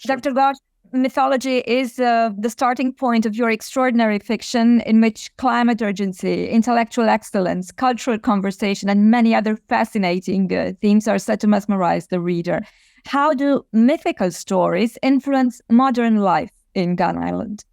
Dr. Ghosh, mythology is the starting point of your extraordinary fiction, in which climate urgency, intellectual excellence, cultural conversation, and many other fascinating themes are set to mesmerize the reader. How do mythical stories influence modern life in Gun Island?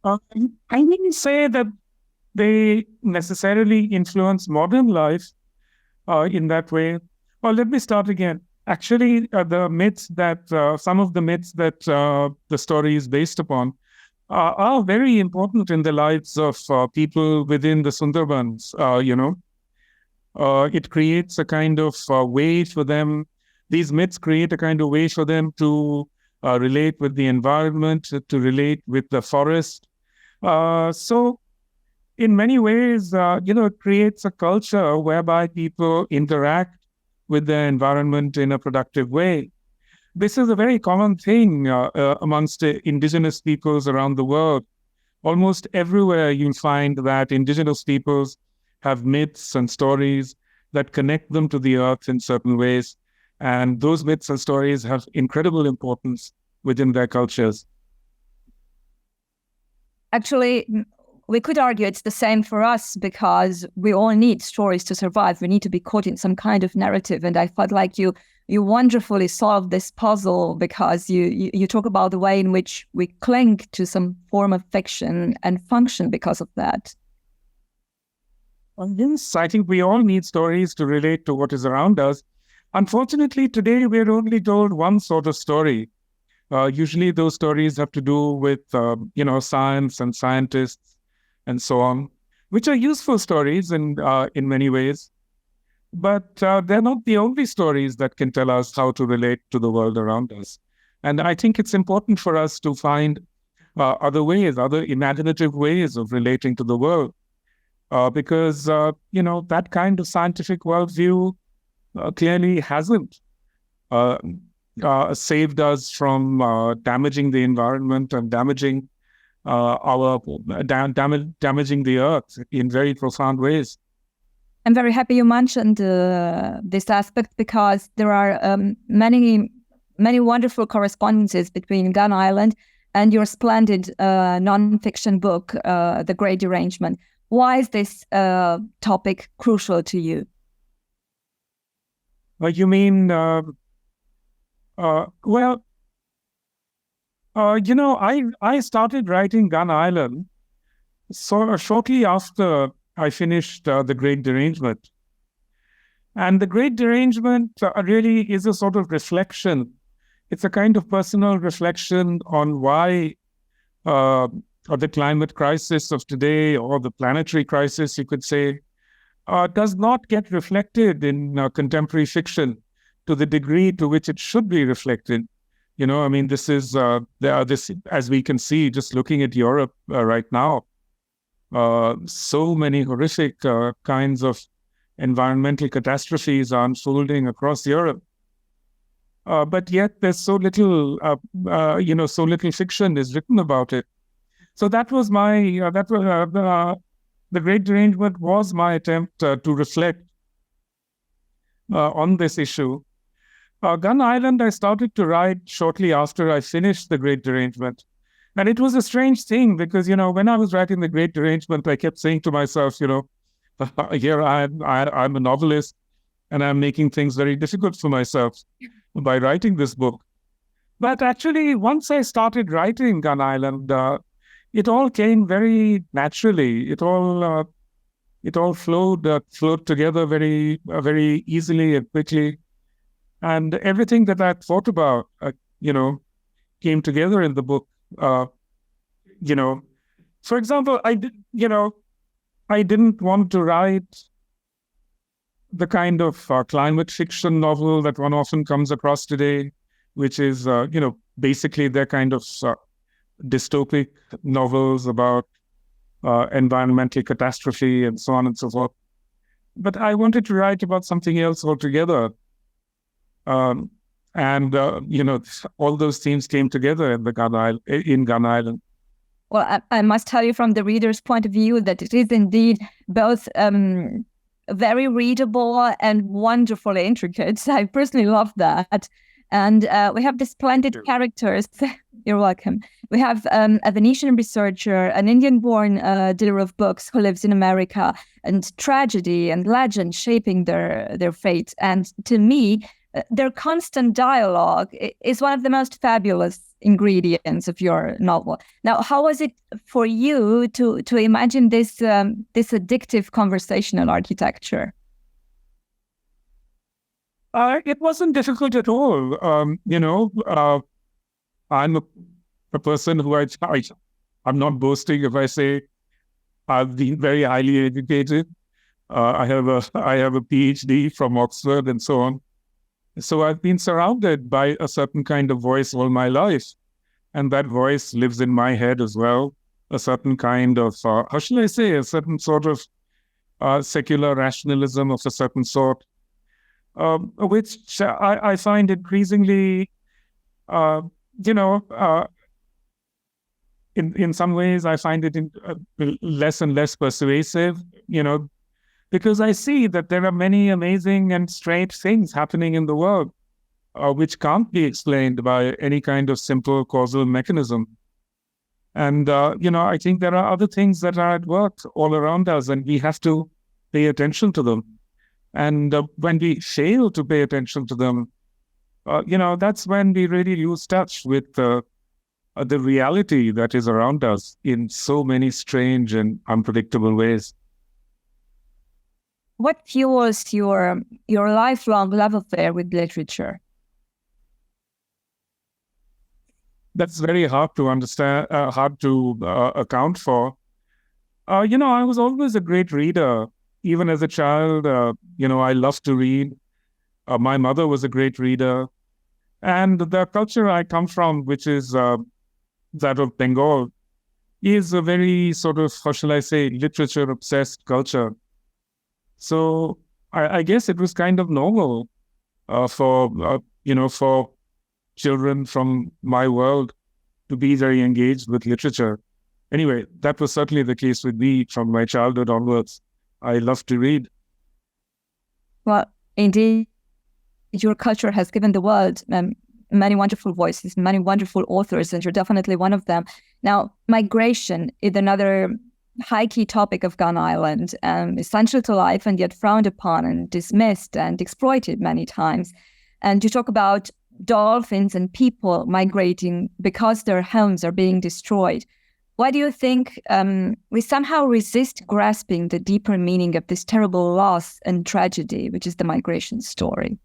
I wouldn't say that they necessarily influence modern life in that way. Well, let me start again. Actually, the myths that some of the myths that the story is based upon are very important in the lives of people within the Sundarbans. It creates a kind of way for them. These myths create a kind of way for them to relate with the environment, to relate with the forest. So, in many ways, it creates a culture whereby people interact with their environment in a productive way. This is a very common thing amongst indigenous peoples around the world. Almost everywhere you'll find that indigenous peoples have myths and stories that connect them to the earth in certain ways. And those myths and stories have incredible importance within their cultures. Actually, we could argue it's the same for us, because we all need stories to survive. We need to be caught in some kind of narrative. And I felt like you wonderfully solved this puzzle, because you talk about the way in which we cling to some form of fiction and function because of that. Well, yes, I think we all need stories to relate to what is around us. Unfortunately, today we're only told one sort of story. Usually those stories have to do with, science and scientists and so on, which are useful stories in many ways. But they're not the only stories that can tell us how to relate to the world around us. And I think it's important for us to find other ways, other imaginative ways of relating to the world. Because, that kind of scientific worldview clearly hasn't saved us from damaging the environment and damaging damaging the earth in very profound ways. I'm very happy you mentioned this aspect, because there are many wonderful correspondences between Gun Island and your splendid non-fiction book, The Great Derangement. Why is this topic crucial to you? You mean, I started writing Gun Island shortly after I finished The Great Derangement. And The Great Derangement really is a sort of reflection. It's a kind of personal reflection on why the climate crisis of today, or the planetary crisis, you could say, does not get reflected in contemporary fiction to the degree to which it should be reflected. This is, as we can see, just looking at Europe right now, so many horrific kinds of environmental catastrophes are unfolding across Europe. But yet there's so little fiction is written about it. So that was The Great Derangement was my attempt to reflect on this issue. Gun Island, I started to write shortly after I finished The Great Derangement. And it was a strange thing, because, when I was writing The Great Derangement, I kept saying to myself, here I'm a novelist, and I'm making things very difficult for myself by writing this book. But actually, once I started writing Gun Island, it all came very naturally. It all flowed together very easily and quickly, and everything that I thought about, came together in the book. For example, I didn't want to write the kind of climate fiction novel that one often comes across today, which is, basically their kind of dystopic novels about environmental catastrophe and so on and so forth. But I wanted to write about something else altogether. All those themes came together in Gun Island. Well, I must tell you, from the reader's point of view, that it is indeed both very readable and wonderfully intricate. I personally love that. And we have the splendid characters. You're welcome. We have a Venetian researcher, an Indian-born dealer of books who lives in America, and tragedy and legend shaping their fate. And to me, their constant dialogue is one of the most fabulous ingredients of your novel. Now, how was it for you to imagine this addictive conversational architecture? It wasn't difficult at all. I'm a person who I'm not boasting if I say I've been very highly educated. I have a PhD from Oxford and so on. So I've been surrounded by a certain kind of voice all my life. And that voice lives in my head as well. A certain kind of, how shall I say, a certain sort of secular rationalism of a certain sort, which I find increasingly, in some ways I find it less and less persuasive, because I see that there are many amazing and strange things happening in the world, which can't be explained by any kind of simple causal mechanism. And, I think there are other things that are at work all around us, and we have to pay attention to them. And when we fail to pay attention to them, that's when we really lose touch with the reality that is around us in so many strange and unpredictable ways. What fuels your lifelong love affair with literature? That's very hard to understand, hard to account for. I was always a great reader. Even as a child, I loved to read. My mother was a great reader. And the culture I come from, which is that of Bengal, is a very sort of, how shall I say, literature-obsessed culture. So I guess it was kind of normal for children from my world to be very engaged with literature. Anyway, that was certainly the case with me from my childhood onwards. I love to read. Well, indeed, your culture has given the world many wonderful voices, many wonderful authors, and you're definitely one of them. Now, migration is another high-key topic of Gun Island, essential to life and yet frowned upon and dismissed and exploited many times. And you talk about dolphins and people migrating because their homes are being destroyed. Why do you think we somehow resist grasping the deeper meaning of this terrible loss and tragedy, which is the migration story?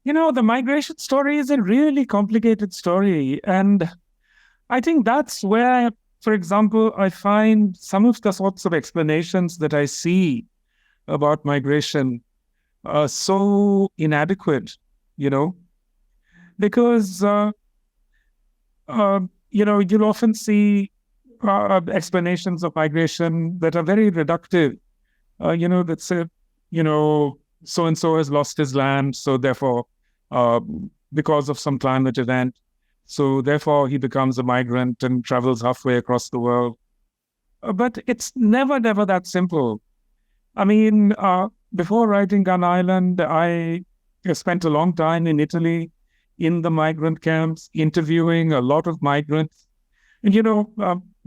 The migration story is a really complicated story. And I think that's where, for example, I find some of the sorts of explanations that I see about migration so inadequate, because you'll often see explanations of migration that are very reductive. That say, so-and-so has lost his land, so therefore, because of some climate event, so therefore he becomes a migrant and travels halfway across the world. But it's never that simple. I mean, before writing Gun Island, I spent a long time in Italy, in the migrant camps, interviewing a lot of migrants. And,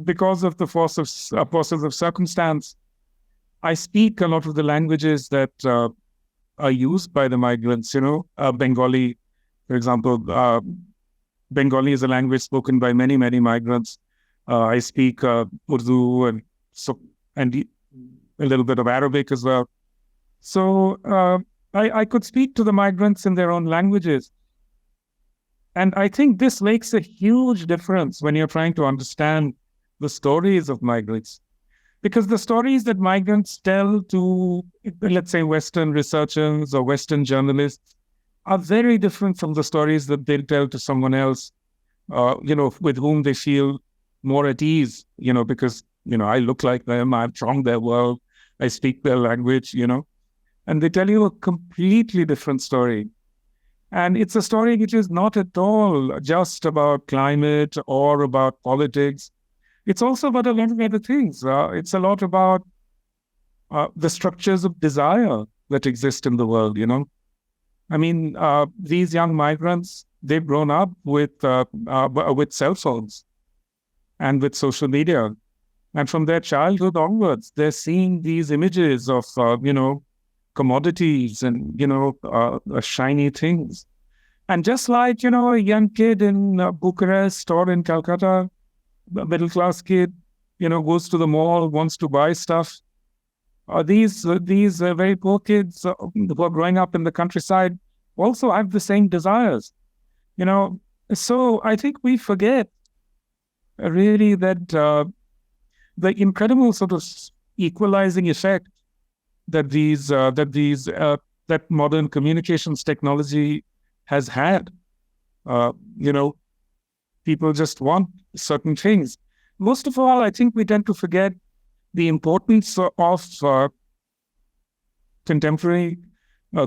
because of the forces of circumstance, I speak a lot of the languages that are used by the migrants, Bengali, for example. Bengali is a language spoken by many, many migrants. I speak Urdu and a little bit of Arabic as well. So I could speak to the migrants in their own languages. And I think this makes a huge difference when you're trying to understand the stories of migrants. Because the stories that migrants tell to, let's say, Western researchers or Western journalists are very different from the stories that they'll tell to someone else, with whom they feel more at ease, because, I look like them, I'm from their world, I speak their language, and they tell you a completely different story. And it's a story which is not at all just about climate or about politics. It's also about a lot of other things. It's a lot about the structures of desire that exist in the world, I mean, these young migrants, they've grown up with cell phones and with social media. And from their childhood onwards, they're seeing these images of, commodities and, shiny things. And just like, a young kid in Bucharest or in Calcutta, a middle-class kid, goes to the mall, wants to buy stuff. These very poor kids who are growing up in the countryside also have the same desires. So I think we forget really that the incredible sort of equalizing effect that modern communications technology has had. People just want certain things. Most of all, I think we tend to forget the importance of contemporary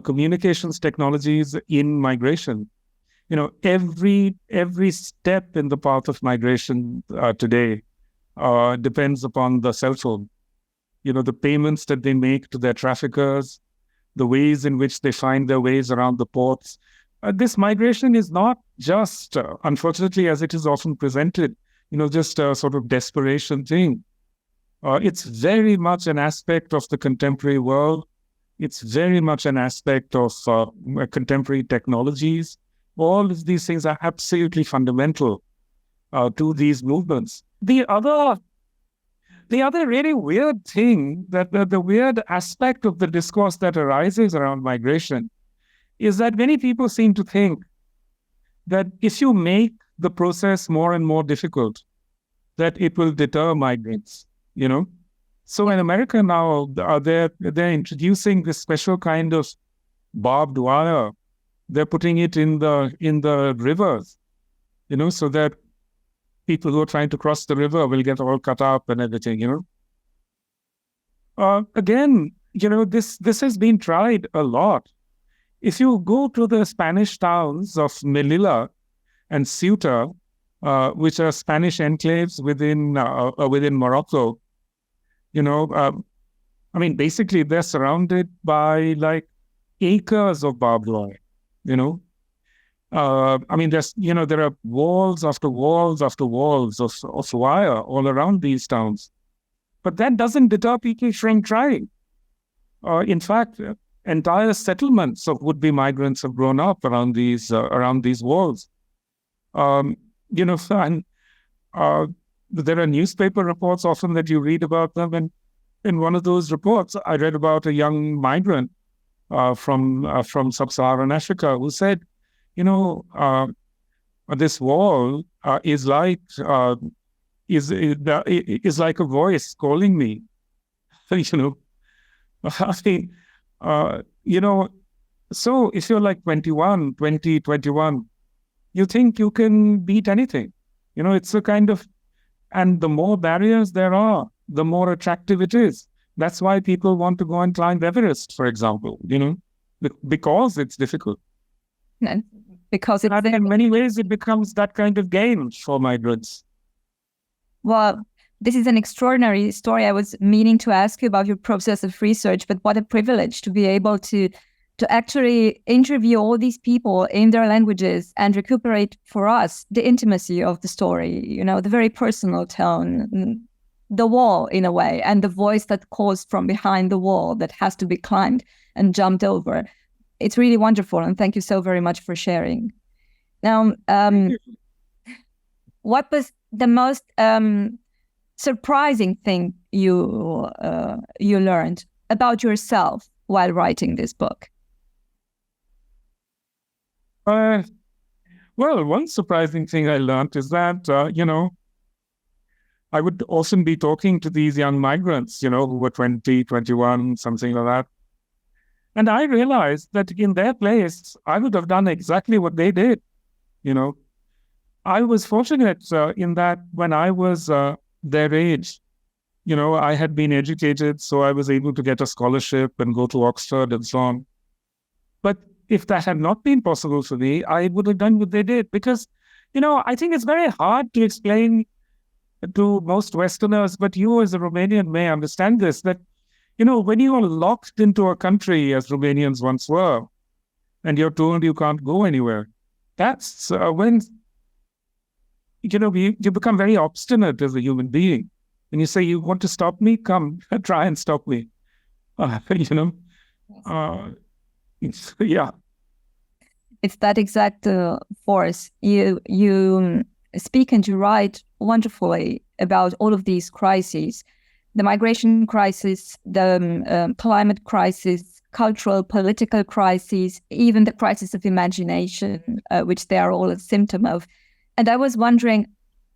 communications technologies in migration. Every step in the path of migration today depends upon the cell phone. The payments that they make to their traffickers, the ways in which they find their ways around the ports. This migration is not just, unfortunately, as it is often presented, just a sort of desperation thing. It's very much an aspect of the contemporary world. It's very much an aspect of contemporary technologies. All of these things are absolutely fundamental to these movements. The other really weird thing, that the weird aspect of the discourse that arises around migration, is that many people seem to think that if you make the process more and more difficult, that it will deter migrants. So in America now, they're introducing this special kind of barbed wire. They're putting it in the rivers, so that people who are trying to cross the river will get all cut up and everything. Again, this has been tried a lot. If you go to the Spanish towns of Melilla and Ceuta, which are Spanish enclaves within Morocco, basically they're surrounded by like acres of barbed wire. There are walls after walls after walls of wire all around these towns, but that doesn't deter people from trying. In fact, entire settlements of would-be migrants have grown up around these walls. And there are newspaper reports often that you read about them, and in one of those reports, I read about a young migrant from sub-Saharan Africa who said, this wall is like a voice calling me. So if you're like 21, you think you can beat anything. It's a kind of, and the more barriers there are, the more attractive it is. That's why people want to go and climb Everest, for example, because it's difficult. And because in many ways, it becomes that kind of game for migrants. Well, this is an extraordinary story. I was meaning to ask you about your process of research, but what a privilege to be able to actually interview all these people in their languages and recuperate for us the intimacy of the story, the very personal tone, the wall in a way, and the voice that calls from behind the wall that has to be climbed and jumped over. It's really wonderful, and thank you so very much for sharing. Now, what was the most surprising thing you learned about yourself while writing this book? Well, one surprising thing I learned is that, I would often be talking to these young migrants, who were 20, 21, something like that. And I realized that in their place, I would have done exactly what they did. I was fortunate in that when I was their age, I had been educated, so I was able to get a scholarship and go to Oxford and so on. But if that had not been possible for me, I would have done what they did. Because, I think it's very hard to explain to most Westerners, but you as a Romanian may understand this, that, when you are locked into a country, as Romanians once were, and you're told you can't go anywhere. That's when, you become very obstinate as a human being. And you say, you want to stop me? Come, try and stop me. Yeah. It's that exact force. You speak and you write wonderfully about all of these crises, the migration crisis, the climate crisis, cultural, political crises, even the crisis of imagination, which they are all a symptom of. And I was wondering,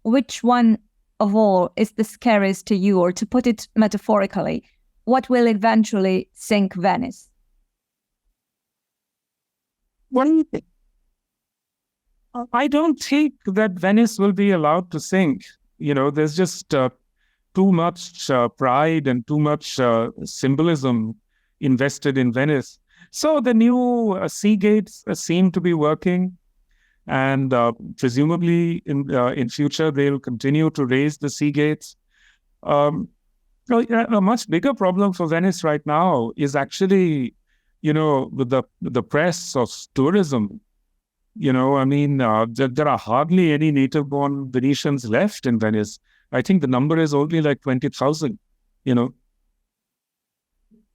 which one of all is the scariest to you, or to put it metaphorically, what will eventually sink Venice? Well, I don't think that Venice will be allowed to sink. There's just too much pride and too much symbolism invested in Venice. So the new sea gates seem to be working, and presumably in future they'll continue to raise the sea gates. A much bigger problem for Venice right now is actually, with the press of tourism. There are hardly any native-born Venetians left in Venice. I think the number is only like 20,000,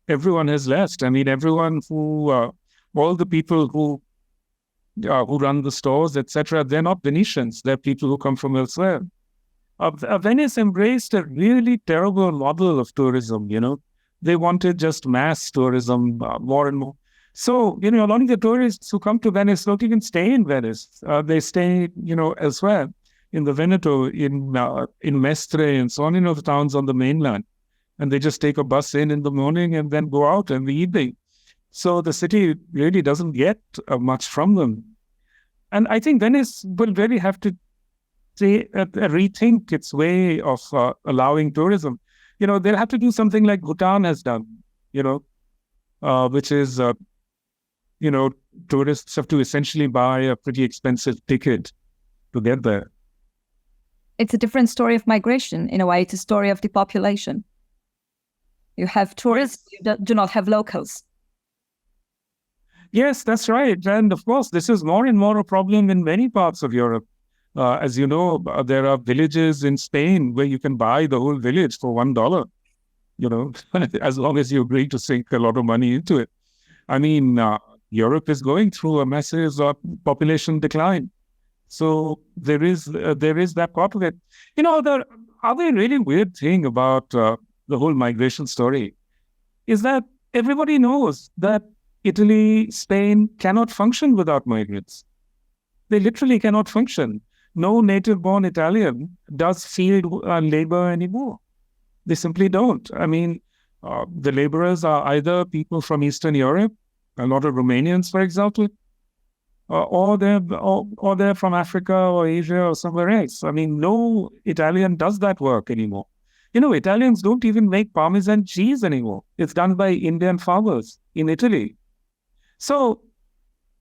Everyone has left. Everyone all the people who run the stores, etc., they're not Venetians. They're people who come from elsewhere. Venice embraced a really terrible model of tourism, They wanted just mass tourism, more and more. So, a lot of the tourists who come to Venice don't even stay in Venice. They stay, elsewhere, in the Veneto, in Mestre, and so on, the towns on the mainland. And they just take a bus in the morning and then go out in the evening. So the city really doesn't get much from them. And I think Venice will really have to rethink its way of allowing tourism. They'll have to do something like Bhutan has done, which is, tourists have to essentially buy a pretty expensive ticket to get there. It's a different story of migration. In a way, it's a story of depopulation. You have tourists, you do not have locals. Yes, that's right. And of course, this is more and more a problem in many parts of Europe. As you know, there are villages in Spain where you can buy the whole village for $1, as long as you agree to sink a lot of money into it. Europe is going through a massive population decline. So there is that part of it. The other really weird thing about the whole migration story is that everybody knows that Italy, Spain cannot function without migrants. They literally cannot function. No native-born Italian does field labor anymore. They simply don't. The laborers are either people from Eastern Europe, a lot of Romanians, for example, or they're from Africa or Asia or somewhere else. No Italian does that work anymore. Italians don't even make Parmesan cheese anymore. It's done by Indian farmers in Italy. So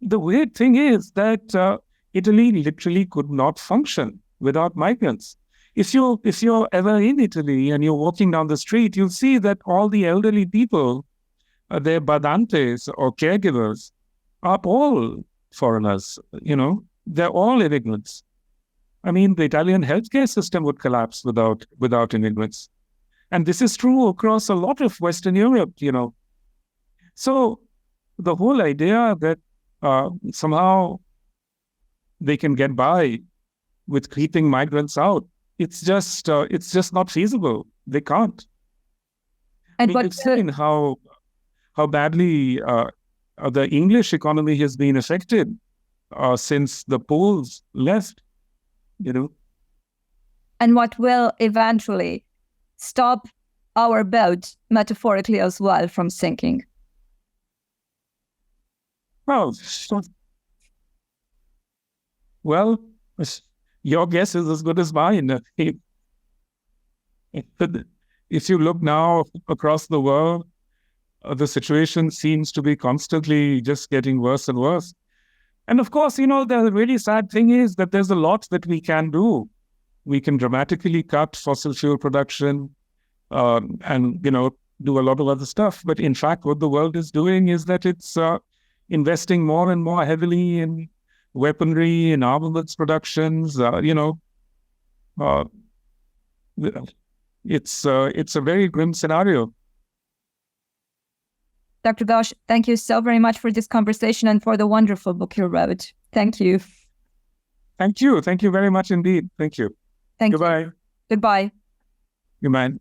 the weird thing is that Italy literally could not function without migrants. If you're ever in Italy and you're walking down the street, you'll see that all the elderly people, they're badantes or caregivers, are all foreigners. They're all immigrants. The Italian healthcare system would collapse without immigrants. And this is true across a lot of Western Europe, So the whole idea that somehow they can get by with keeping migrants out, it's just not feasible. They can't. And you've seen how badly the English economy has been affected since the Poles left. And what will eventually stop our boat, metaphorically as well, from sinking? Well, your guess is as good as mine. If you look now across the world, the situation seems to be constantly just getting worse and worse. And of course, the really sad thing is that there's a lot that we can do. We can dramatically cut fossil fuel production and, do a lot of other stuff. But in fact, what the world is doing is that it's investing more and more heavily in weaponry and armaments productions. It's a very grim scenario. Dr. Ghosh, thank you so very much for this conversation and for the wonderful book you wrote. Thank you. Thank you. Thank you very much indeed. Thank you. Thank Goodbye. you. Goodbye. Goodbye.